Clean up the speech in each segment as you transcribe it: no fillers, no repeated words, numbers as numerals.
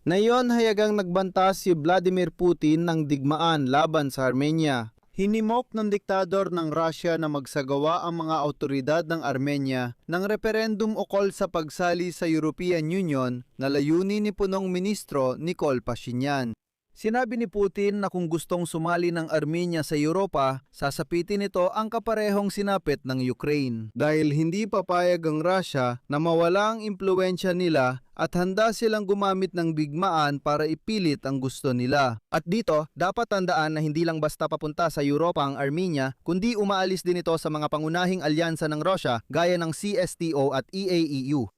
Ngayon hayagang nagbanta si Vladimir Putin ng digmaan laban sa Armenia. Hinimok ng diktador ng Russia na magsagawa ang mga awtoridad ng Armenia ng referendum ukol sa pagsali sa European Union na layunin ni punong ministro Nikol Pashinyan. Sinabi ni Putin na kung gustong sumali ng Armenia sa Europa, sasapitin nito ang kaparehong sinapit ng Ukraine. Dahil hindi papayag ang Russia na mawala ang impluwensya nila at handa silang gumamit ng digmaan para ipilit ang gusto nila. At dito, dapat tandaan na hindi lang basta papunta sa Europa ang Armenia, kundi umaalis din ito sa mga pangunahing alyansa ng Russia gaya ng CSTO at EAEU.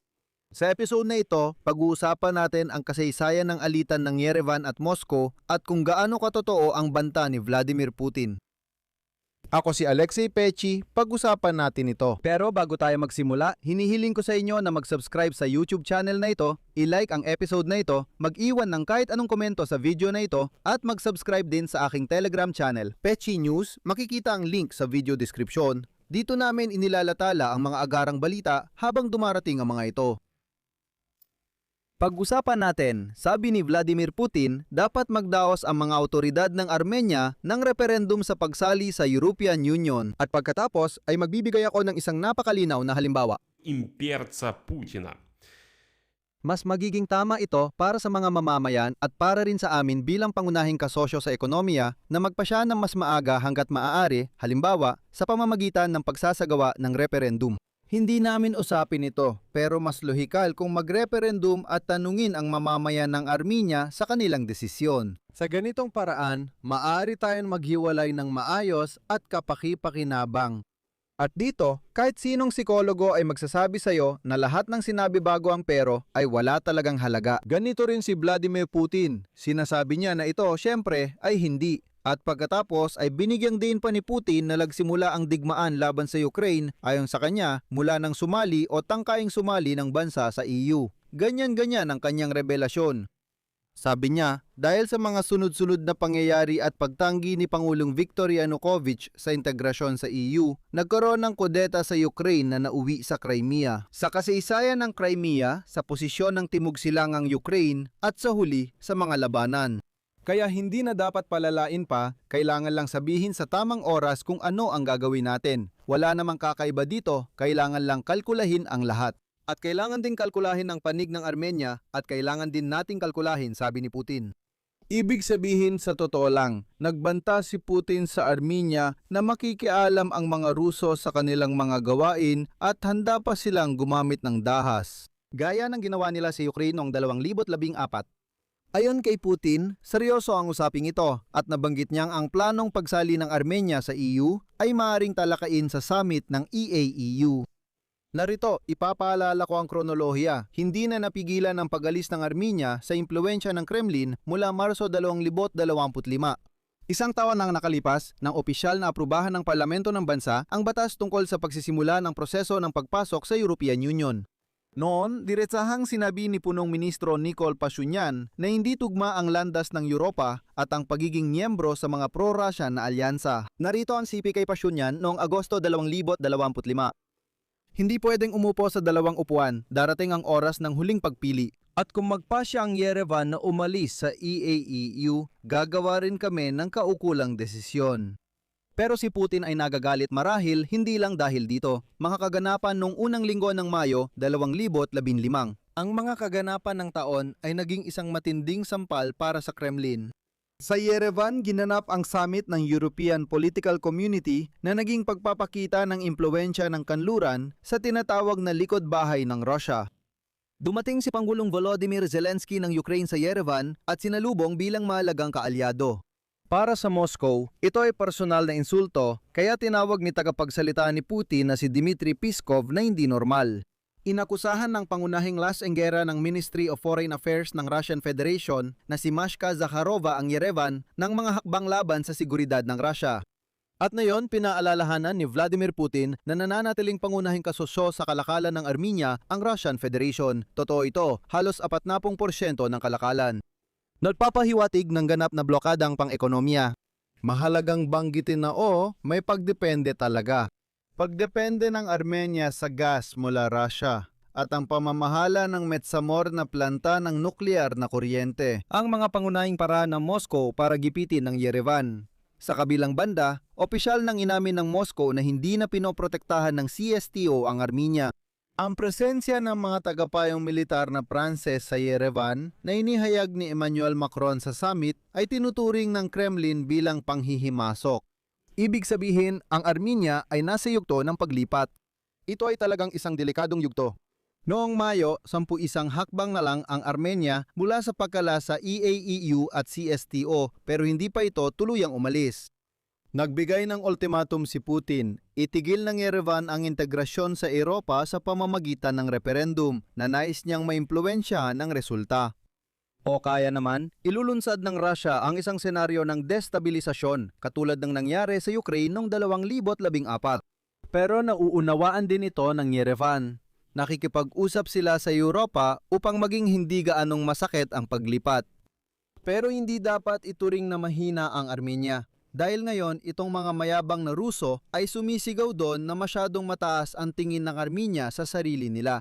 Sa episode na ito, pag-uusapan natin ang kasaysayan ng alitan ng Yerevan at Moscow at kung gaano katotoo ang banta ni Vladimir Putin. Ako si Alexei Pechi, pag-usapan natin ito. Pero bago tayo magsimula, hinihiling ko sa inyo na mag-subscribe sa YouTube channel na ito, i-like ang episode na ito, mag-iwan ng kahit anong komento sa video na ito, at mag-subscribe din sa aking Telegram channel, Pechi News. Makikita ang link sa video description. Dito namin inilalatala ang mga agarang balita habang dumarating ang mga ito. Pag-usapan natin, sabi ni Vladimir Putin, dapat magdaos ang mga awtoridad ng Armenia ng referendum sa pagsali sa European Union. At pagkatapos ay magbibigay ako ng isang napakalinaw na halimbawa. Имперца Путина. Mas magiging tama ito para sa mga mamamayan at para rin sa amin bilang pangunahing kasosyo sa ekonomiya na magpasya ng mas maaga hanggat maaari, halimbawa, sa pamamagitan ng pagsasagawa ng referendum. Hindi namin usapin ito, pero mas lohikal kung mag-referendum at tanungin ang mamamayan ng Armenia sa kanilang desisyon. Sa ganitong paraan, maaari tayong maghiwalay ng maayos at kapaki-pakinabang. At dito, kahit sinong psikologo ay magsasabi sa'yo na lahat ng sinabi bago ang pero ay wala talagang halaga. Ganito rin si Vladimir Putin. Sinasabi niya na ito, syempre, ay hindi. At pagkatapos ay binigyang din pa ni Putin na nagsimula ang digmaan laban sa Ukraine ayon sa kanya mula nang sumali o tangkaing sumali ng bansa sa EU. Ganyan-ganyan ang kanyang revelasyon. Sabi niya, dahil sa mga sunod-sunod na pangyayari at pagtanggi ni Pangulong Viktor Yanukovych sa integrasyon sa EU, nagkaroon ng kudeta sa Ukraine na nauwi sa Crimea. Sa kasaysayan ng Crimea, sa posisyon ng Timog Silangang Ukraine at sa huli sa mga labanan. Kaya hindi na dapat palalain pa, kailangan lang sabihin sa tamang oras kung ano ang gagawin natin. Wala namang kakaiba dito, kailangan lang kalkulahin ang lahat. At kailangan din kalkulahin ang panig ng Armenia at kailangan din nating kalkulahin, sabi ni Putin. Ibig sabihin sa totoo lang, nagbanta si Putin sa Armenia na makikialam ang mga Ruso sa kanilang mga gawain at handa pa silang gumamit ng dahas. Gaya ng ginawa nila sa Ukraine noong 2014. Ayon kay Putin, seryoso ang usaping ito at nabanggit niyang ang planong pagsali ng Armenia sa EU ay maaaring talakayin sa summit ng EAEU. Narito, ipapaalala ko ang kronolohiya. Hindi na napigilan ang pag-alis ng Armenia sa impluwensya ng Kremlin mula Marso 2025. Isang taon nang nakalipas nang opisyal na aprubahan ng parlamento ng bansa ang batas tungkol sa pagsisimula ng proseso ng pagpasok sa European Union. Noon, diretsahang sinabi ni punong ministro Nikol Pashinyan na hindi tugma ang landas ng Europa at ang pagiging miyembro sa mga pro-Russia na alyansa. Narito ang sipi kay Pashinyan noong Agosto 2025. Hindi pwedeng umupo sa dalawang upuan, darating ang oras ng huling pagpili. At kung magpasya ang Yerevan na umalis sa EAEU, gagawa rin kami ng kaukulang desisyon. Pero si Putin ay nagagalit marahil hindi lang dahil dito. Mga kaganapan noong unang linggo ng Mayo 2015. Ang mga kaganapan ng taon ay naging isang matinding sampal para sa Kremlin. Sa Yerevan, ginanap ang summit ng European Political Community na naging pagpapakita ng impluwensya ng kanluran sa tinatawag na likod bahay ng Russia. Dumating si Pangulong Volodymyr Zelensky ng Ukraine sa Yerevan at sinalubong bilang mahalagang kaalyado. Para sa Moscow, ito ay personal na insulto kaya tinawag ni tagapagsalita ni Putin na si Dmitry Peskov na hindi normal. Inakusahan ng pangunahing lasenggera ng Ministry of Foreign Affairs ng Russian Federation na si Mashka Zakharova ang Yerevan ng mga hakbang laban sa seguridad ng Russia. At ngayon, pinaalalahanan ni Vladimir Putin na nananatiling pangunahing kasosyo sa kalakalan ng Armenia ang Russian Federation. Totoo ito, halos 40% ng kalakalan. Nagpapahiwatig ng ganap na blokadang pang-ekonomiya. Mahalagang banggitin na may pagdepende talaga. Pagdepende ng Armenia sa gas mula Russia at ang pamamahala ng Metsamor na planta ng nuklear na kuryente. Ang mga pangunahing paraan ng Moscow para gipitin ng Yerevan. Sa kabilang banda, opisyal nang inamin ng Moscow na hindi na pinoprotektahan ng CSTO ang Armenia. Ang presensya ng mga tagapayong militar na Pranses sa Yerevan na inihayag ni Emmanuel Macron sa summit ay tinuturing ng Kremlin bilang panghihimasok. Ibig sabihin, ang Armenia ay nasa yugto ng paglipat. Ito ay talagang isang delikadong yugto. Noong Mayo, 11 hakbang na lang ang Armenia mula sa pagkala sa EAEU at CSTO pero hindi pa ito tuluyang umalis. Nagbigay ng ultimatum si Putin, itigil ng Yerevan ang integrasyon sa Europa sa pamamagitan ng referendum na nais niyang maimpluwensyahan ang resulta. O kaya naman, ilulunsad ng Russia ang isang senaryo ng destabilisasyon katulad ng nangyari sa Ukraine noong 2014. Pero nauunawaan din ito ng Yerevan. Nakikipag-usap sila sa Europa upang maging hindi gaanong masakit ang paglipat. Pero hindi dapat ituring na mahina ang Armenia. Dahil ngayon, itong mga mayabang na Ruso ay sumisigaw doon na masyadong mataas ang tingin ng Armenia sa sarili nila.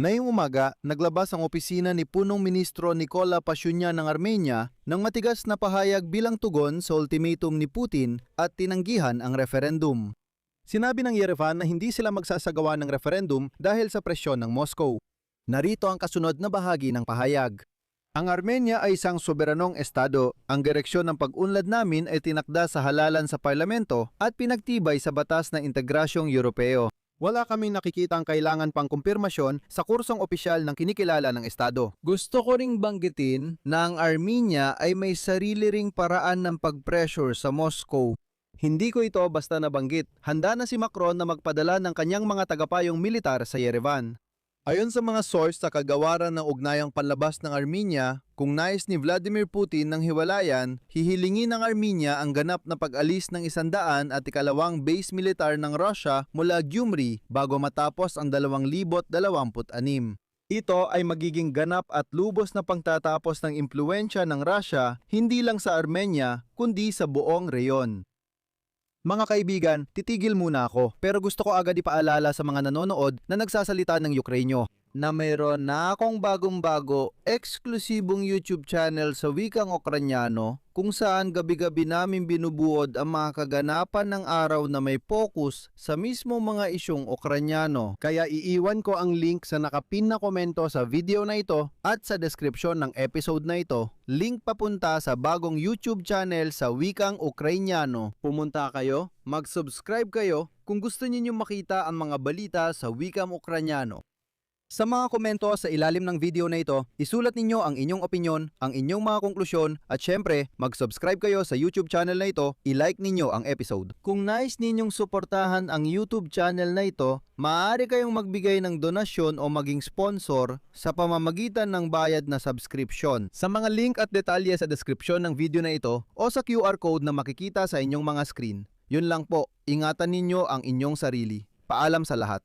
Ngayong umaga, naglabas ang opisina ni Punong Ministro Nikola Pashinyan ng Armenia ng matigas na pahayag bilang tugon sa ultimatum ni Putin at tinanggihan ang referendum. Sinabi ng Yerevan na hindi sila magsasagawa ng referendum dahil sa presyon ng Moscow. Narito ang kasunod na bahagi ng pahayag. Ang Armenia ay isang soberanong estado. Ang direksyon ng pag-unlad namin ay tinakda sa halalan sa parlamento at pinagtibay sa batas na integrasyong Europeo. Wala kaming nakikitang kailangan pang kumpirmasyon sa kursong opisyal ng kinikilala ng estado. Gusto ko ring banggitin na ang Armenia ay may sarili ring paraan ng pag-pressure sa Moscow. Hindi ko ito basta nabanggit. Handa na si Macron na magpadala ng kanyang mga tagapayong militar sa Yerevan. Ayon sa mga source sa kagawaran ng ugnayang panlabas ng Armenia, kung nais ni Vladimir Putin ng hiwalayan, hihilingin ng Armenia ang ganap na pag-alis ng 100 at ikalawang base militar ng Russia mula Gyumri bago matapos ang 2026. Ito ay magiging ganap at lubos na pangtatapos ng impluwensya ng Russia hindi lang sa Armenia kundi sa buong reyon. Mga kaibigan, titigil muna ako pero gusto ko agad ipaalala sa mga nanonood na nagsasalita ng Ukrainyo na mayroon na akong bagong-bago eksklusibong YouTube channel sa wikang Ukrainyano kung saan gabi-gabi namin binubuod ang mga kaganapan ng araw na may focus sa mismo mga isyong Ukrainyano. Kaya iiwan ko ang link sa nakapin na komento sa video na ito at sa description ng episode na ito. Link papunta sa bagong YouTube channel sa wikang Ukrainyano. Pumunta kayo, mag-subscribe kayo kung gusto ninyong makita ang mga balita sa wikang Ukrainyano. Sa mga komento sa ilalim ng video na ito, isulat ninyo ang inyong opinyon, ang inyong mga konklusyon at syempre, mag-subscribe kayo sa YouTube channel na ito, i-like ninyo ang episode. Kung nais ninyong suportahan ang YouTube channel na ito, maaari kayong magbigay ng donasyon o maging sponsor sa pamamagitan ng bayad na subscription. Sa mga link at detalye sa description ng video na ito o sa QR code na makikita sa inyong mga screen. Yun lang po, ingatan ninyo ang inyong sarili. Paalam sa lahat.